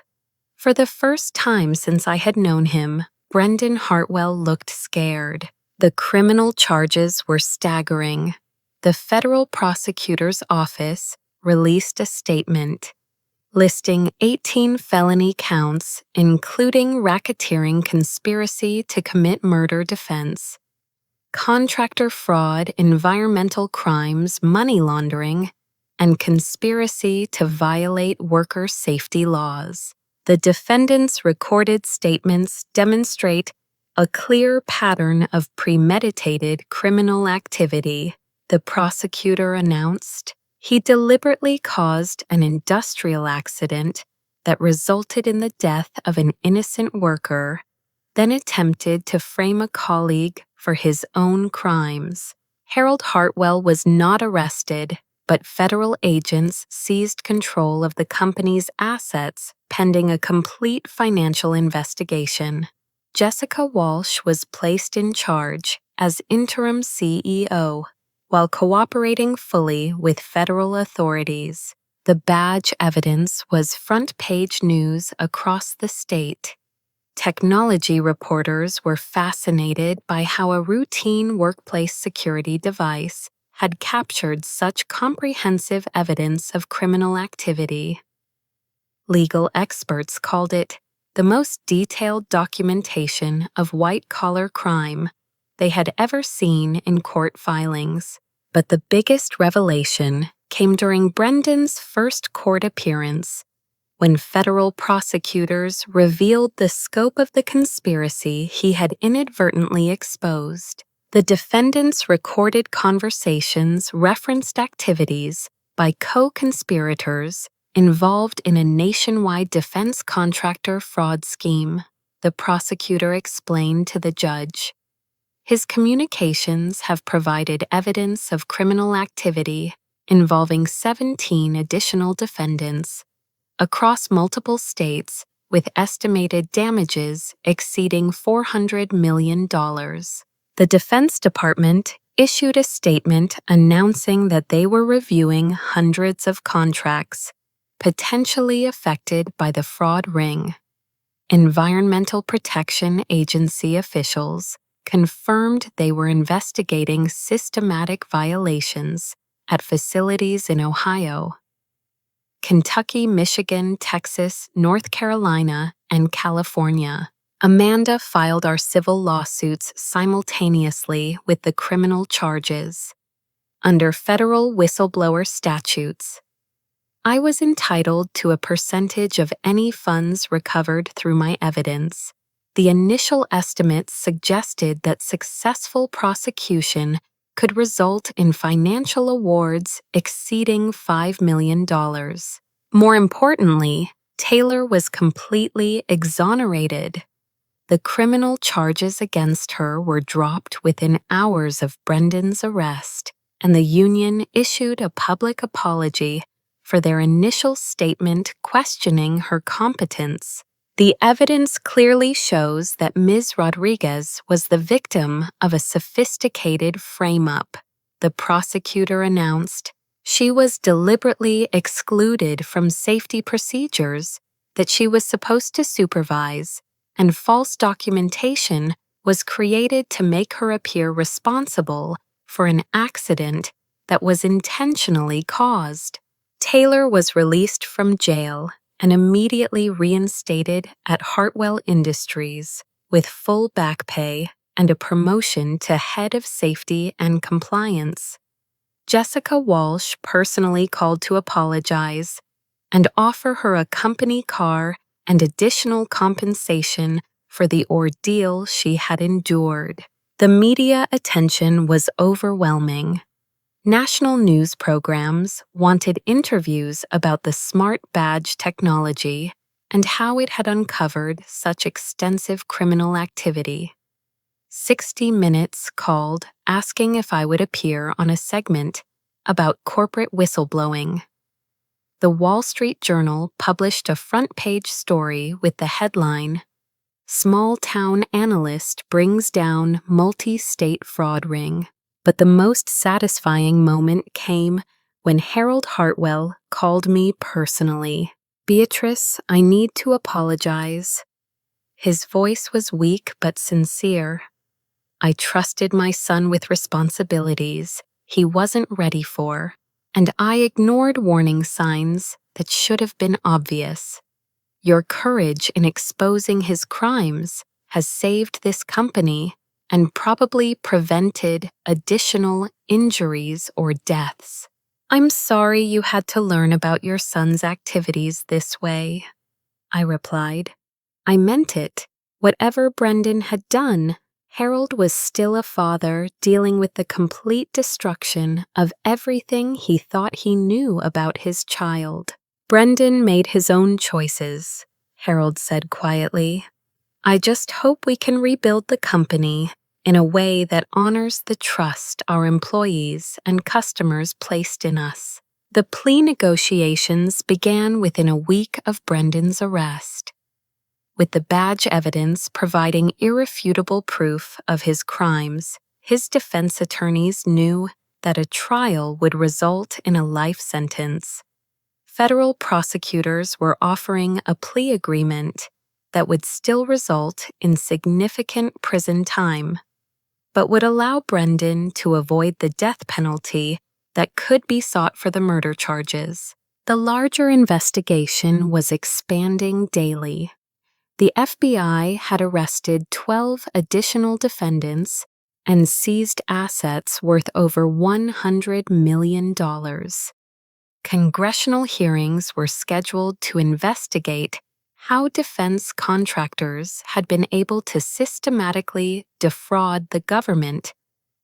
For the first time since I had known him, Brendan Hartwell looked scared. The criminal charges were staggering. The federal prosecutor's office released a statement listing 18 felony counts, including racketeering, conspiracy to commit murder, defense, contractor fraud, environmental crimes, money laundering, and conspiracy to violate worker safety laws. The defendant's recorded statements demonstrate a clear pattern of premeditated criminal activity, the prosecutor announced. He deliberately caused an industrial accident that resulted in the death of an innocent worker, then attempted to frame a colleague for his own crimes. Harold Hartwell was not arrested, but federal agents seized control of the company's assets pending a complete financial investigation. Jessica Walsh was placed in charge as interim CEO while cooperating fully with federal authorities. The badge evidence was front-page news across the state. Technology reporters were fascinated by how a routine workplace security device had captured such comprehensive evidence of criminal activity. Legal experts called it the most detailed documentation of white-collar crime they had ever seen in court filings. But the biggest revelation came during Brendan's first court appearance, when federal prosecutors revealed the scope of the conspiracy he had inadvertently exposed. The defendant's recorded conversations referenced activities by co-conspirators involved in a nationwide defense contractor fraud scheme, the prosecutor explained to the judge. His communications have provided evidence of criminal activity involving 17 additional defendants across multiple states with estimated damages exceeding $400 million. The Defense Department issued a statement announcing that they were reviewing hundreds of contracts potentially affected by the fraud ring. Environmental Protection Agency officials confirmed they were investigating systematic violations at facilities in Ohio, Kentucky, Michigan, Texas, North Carolina, and California. Amanda filed our civil lawsuits simultaneously with the criminal charges. Under federal whistleblower statutes, I was entitled to a percentage of any funds recovered through my evidence. The initial estimates suggested that successful prosecution could result in financial awards exceeding $5 million. More importantly, Taylor was completely exonerated. The criminal charges against her were dropped within hours of Brendan's arrest, and the union issued a public apology for their initial statement questioning her competence. The evidence clearly shows that Ms. Rodriguez was the victim of a sophisticated frame-up. The prosecutor announced she was deliberately excluded from safety procedures that she was supposed to supervise, and false documentation was created to make her appear responsible for an accident that was intentionally caused. Taylor was released from jail and immediately reinstated at Hartwell Industries with full back pay and a promotion to head of safety and compliance. Jessica Walsh personally called to apologize and offer her a company car and additional compensation for the ordeal she had endured. The media attention was overwhelming. National news programs wanted interviews about the smart badge technology and how it had uncovered such extensive criminal activity. 60 Minutes called asking if I would appear on a segment about corporate whistleblowing. The Wall Street Journal published a front-page story with the headline, "Small-Town Analyst Brings Down Multi-State Fraud Ring." But the most satisfying moment came when Harold Hartwell called me personally. "Beatrice, I need to apologize." His voice was weak but sincere. I trusted my son with responsibilities he wasn't ready for, and I ignored warning signs that should have been obvious. Your courage in exposing his crimes has saved this company and probably prevented additional injuries or deaths. I'm sorry you had to learn about your son's activities this way. I replied. I meant it. Whatever Brendan had done, Harold was still a father dealing with the complete destruction of everything he thought he knew about his child. Brendan made his own choices, Harold said quietly. I just hope we can rebuild the company in a way that honors the trust our employees and customers placed in us. The plea negotiations began within a week of Brendan's arrest, with the badge evidence providing irrefutable proof of his crimes. His defense attorneys knew that a trial would result in a life sentence. Federal prosecutors were offering a plea agreement that would still result in significant prison time, but would allow Brendan to avoid the death penalty that could be sought for the murder charges. The larger investigation was expanding daily. The FBI had arrested 12 additional defendants and seized assets worth over $100 million. Congressional hearings were scheduled to investigate how defense contractors had been able to systematically defraud the government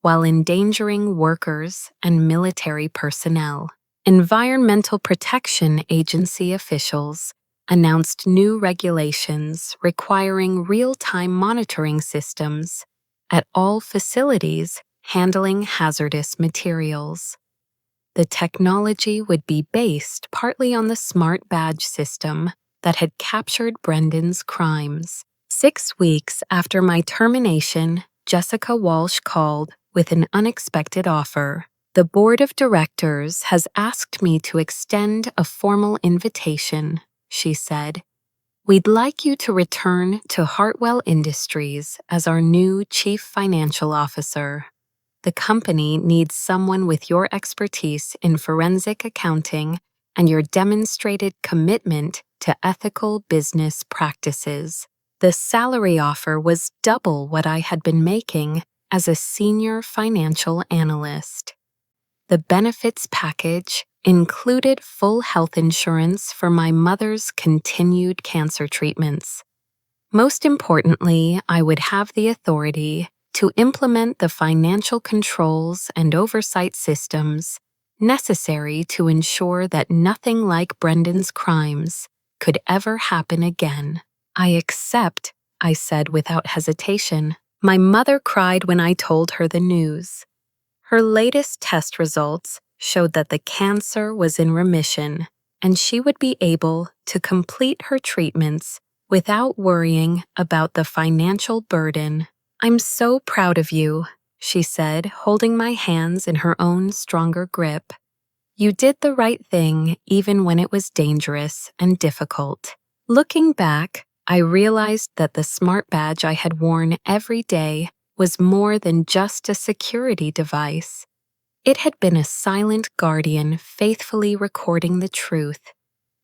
while endangering workers and military personnel. Environmental Protection Agency officials announced new regulations requiring real-time monitoring systems at all facilities handling hazardous materials. The technology would be based partly on the smart badge system that had captured Brendan's crimes. 6 weeks after my termination, Jessica Walsh called with an unexpected offer. The board of directors has asked me to extend a formal invitation, she said. We'd like you to return to Hartwell Industries as our new chief financial officer. The company needs someone with your expertise in forensic accounting and your demonstrated commitment to ethical business practices. The salary offer was double what I had been making as a senior financial analyst. The benefits package included full health insurance for my mother's continued cancer treatments. Most importantly, I would have the authority to implement the financial controls and oversight systems necessary to ensure that nothing like Brendan's crimes could ever happen again. I accept, I said without hesitation. My mother cried when I told her the news. Her latest test results showed that the cancer was in remission, and she would be able to complete her treatments without worrying about the financial burden. I'm so proud of you, she said, holding my hands in her own stronger grip. You did the right thing even when it was dangerous and difficult. Looking back, I realized that the smart badge I had worn every day was more than just a security device. It had been a silent guardian faithfully recording the truth,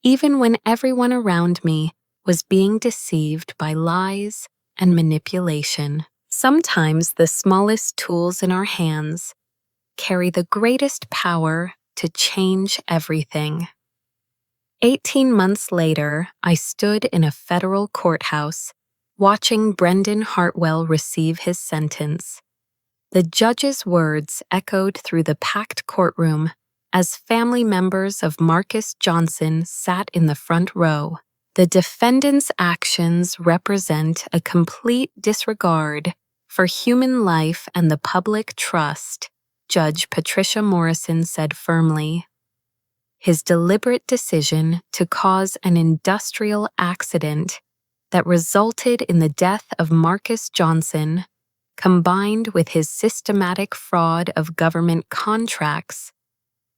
even when everyone around me was being deceived by lies and manipulation. Sometimes the smallest tools in our hands carry the greatest power to change everything. 18 months later, I stood in a federal courthouse, watching Brendan Hartwell receive his sentence. The judge's words echoed through the packed courtroom as family members of Marcus Johnson sat in the front row. The defendant's actions represent a complete disregard for human life and the public trust, Judge Patricia Morrison said firmly. His deliberate decision to cause an industrial accident that resulted in the death of Marcus Johnson, combined with his systematic fraud of government contracts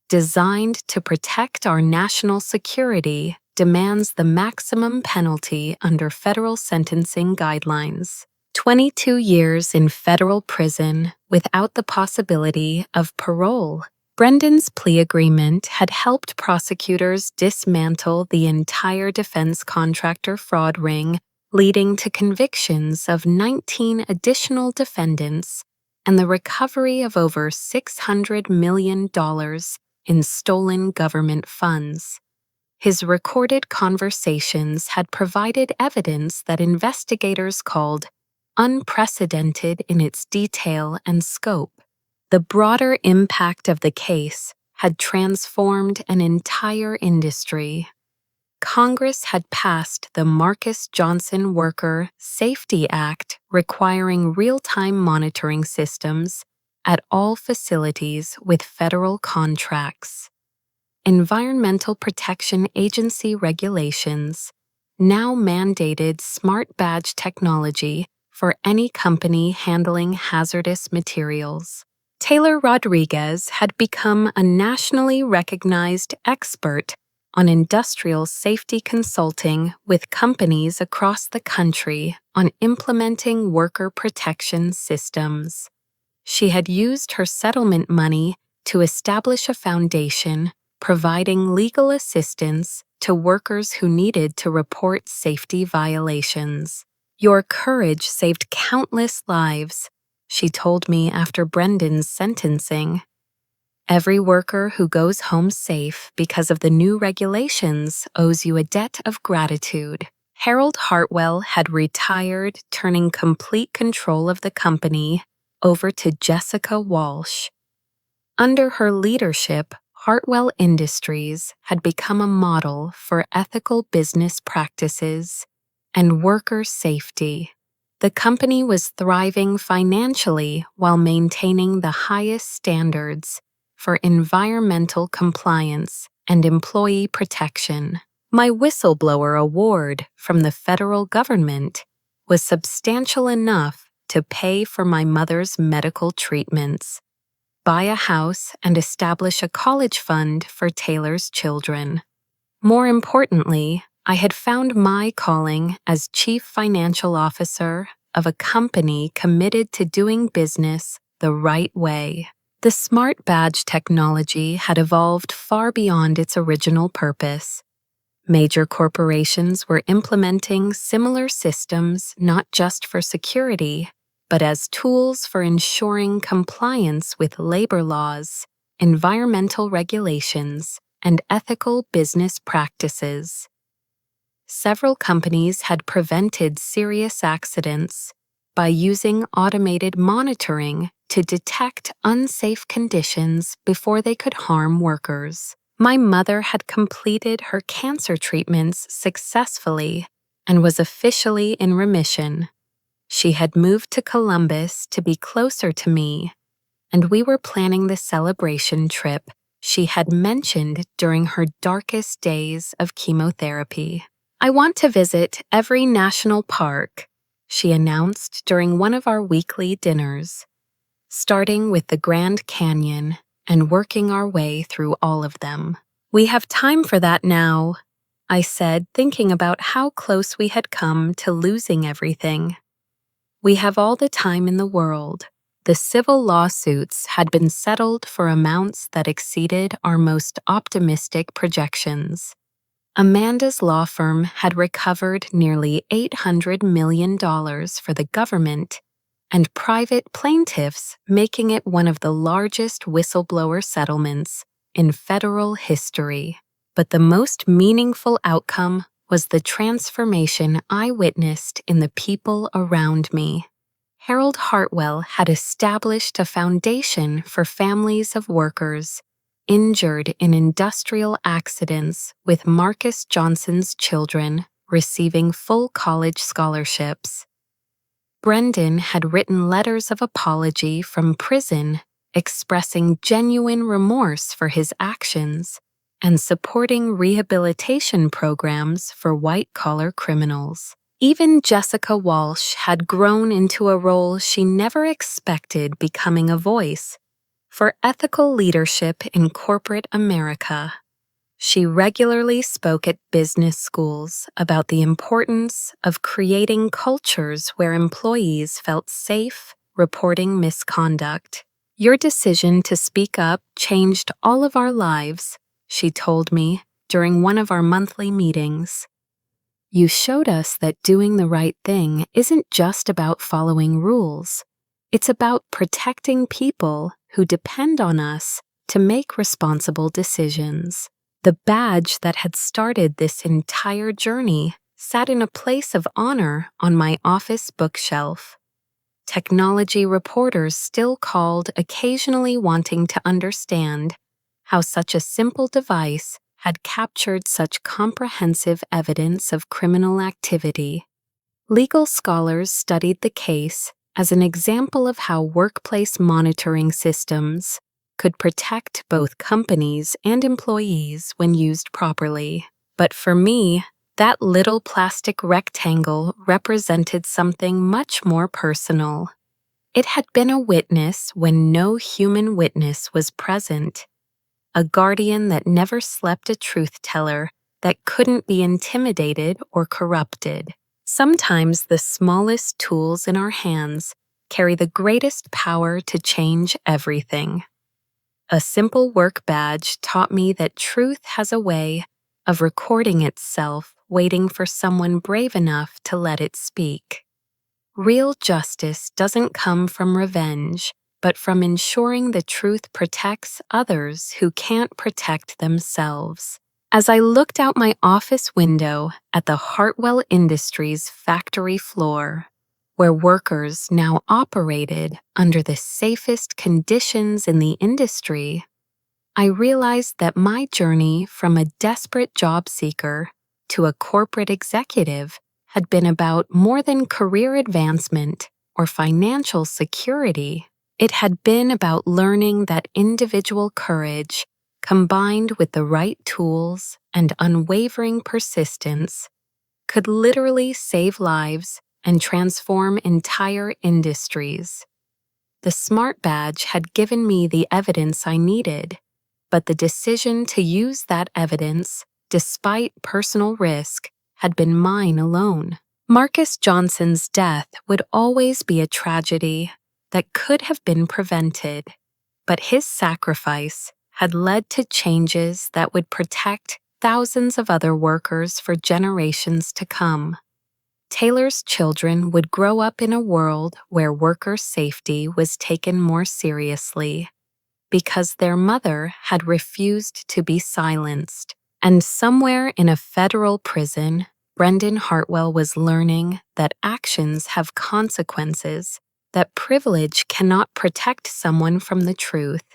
designed to protect our national security, demands the maximum penalty under federal sentencing guidelines. 22 years in federal prison without the possibility of parole. Brendan's plea agreement had helped prosecutors dismantle the entire defense contractor fraud ring, leading to convictions of 19 additional defendants and the recovery of over $600 million in stolen government funds. His recorded conversations had provided evidence that investigators called unprecedented in its detail and scope. The broader impact of the case had transformed an entire industry. Congress had passed the Marcus Johnson Worker Safety Act requiring real-time monitoring systems at all facilities with federal contracts. Environmental Protection Agency regulations now mandated smart badge technology for any company handling hazardous materials. Taylor Rodriguez had become a nationally recognized expert on industrial safety consulting with companies across the country on implementing worker protection systems. She had used her settlement money to establish a foundation providing legal assistance to workers who needed to report safety violations. "Your courage saved countless lives," she told me after Brendan's sentencing. "Every worker who goes home safe because of the new regulations owes you a debt of gratitude." Harold Hartwell had retired, turning complete control of the company over to Jessica Walsh. Under her leadership, Hartwell Industries had become a model for ethical business practices and worker safety. The company was thriving financially while maintaining the highest standards for environmental compliance and employee protection. My whistleblower award from the federal government was substantial enough to pay for my mother's medical treatments, buy a house, and establish a college fund for Taylor's children. More importantly, I had found my calling as Chief Financial Officer of a company committed to doing business the right way. The smart badge technology had evolved far beyond its original purpose. Major corporations were implementing similar systems not just for security, but as tools for ensuring compliance with labor laws, environmental regulations, and ethical business practices. Several companies had prevented serious accidents by using automated monitoring to detect unsafe conditions before they could harm workers. My mother had completed her cancer treatments successfully and was officially in remission. She had moved to Columbus to be closer to me, and we were planning the celebration trip she had mentioned during her darkest days of chemotherapy. "I want to visit every national park," she announced during one of our weekly dinners, starting with the Grand Canyon and working our way through all of them. "We have time for that now," I said, thinking about how close we had come to losing everything. "We have all the time in the world." The civil lawsuits had been settled for amounts that exceeded our most optimistic projections. Amanda's law firm had recovered nearly $800 million for the government and private plaintiffs, making it one of the largest whistleblower settlements in federal history. But the most meaningful outcome was the transformation I witnessed in the people around me. Harold Hartwell had established a foundation for families of workers injured in industrial accidents, with Marcus Johnson's children receiving full college scholarships. Brendan had written letters of apology from prison expressing genuine remorse for his actions and supporting rehabilitation programs for white-collar criminals. Even Jessica Walsh had grown into a role she never expected, becoming a voice for ethical leadership in corporate America. She regularly spoke at business schools about the importance of creating cultures where employees felt safe reporting misconduct. "Your decision to speak up changed all of our lives," she told me during one of our monthly meetings. "You showed us that doing the right thing isn't just about following rules. It's about protecting people who depend on us to make responsible decisions." The badge that had started this entire journey sat in a place of honor on my office bookshelf. Technology reporters still called, occasionally wanting to understand how such a simple device had captured such comprehensive evidence of criminal activity. Legal scholars studied the case as an example of how workplace monitoring systems could protect both companies and employees when used properly. But for me, that little plastic rectangle represented something much more personal. It had been a witness when no human witness was present, a guardian that never slept, a truth teller that couldn't be intimidated or corrupted. Sometimes the smallest tools in our hands carry the greatest power to change everything. A simple work badge taught me that truth has a way of recording itself, waiting for someone brave enough to let it speak. Real justice doesn't come from revenge, but from ensuring the truth protects others who can't protect themselves. As I looked out my office window at the Hartwell Industries factory floor, where workers now operated under the safest conditions in the industry, I realized that my journey from a desperate job seeker to a corporate executive had been about more than career advancement or financial security. It had been about learning that individual courage, combined with the right tools and unwavering persistence, could literally save lives and transform entire industries. The SMART badge had given me the evidence I needed, but the decision to use that evidence, despite personal risk, had been mine alone. Marcus Johnson's death would always be a tragedy that could have been prevented, but his sacrifice had led to changes that would protect thousands of other workers for generations to come. Taylor's children would grow up in a world where worker safety was taken more seriously because their mother had refused to be silenced. And somewhere in a federal prison, Brendan Hartwell was learning that actions have consequences, that privilege cannot protect someone from the truth,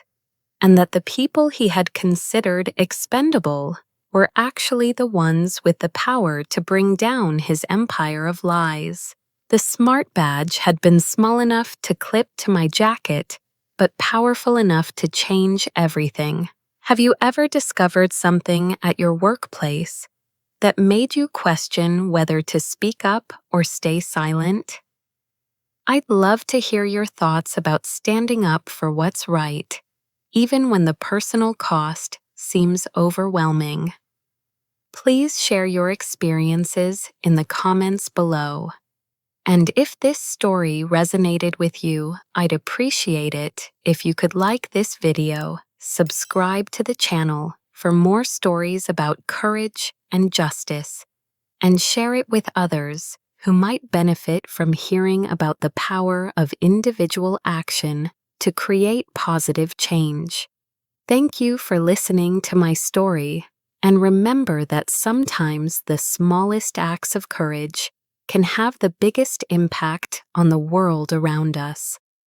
and that the people he had considered expendable were actually the ones with the power to bring down his empire of lies. The SMART badge had been small enough to clip to my jacket, but powerful enough to change everything. Have you ever discovered something at your workplace that made you question whether to speak up or stay silent? I'd love to hear your thoughts about standing up for what's right, even when the personal cost seems overwhelming. Please share your experiences in the comments below. And if this story resonated with you, I'd appreciate it if you could like this video, subscribe to the channel for more stories about courage and justice, and share it with others who might benefit from hearing about the power of individual action to create positive change. Thank you for listening to my story, and remember that sometimes the smallest acts of courage can have the biggest impact on the world around us.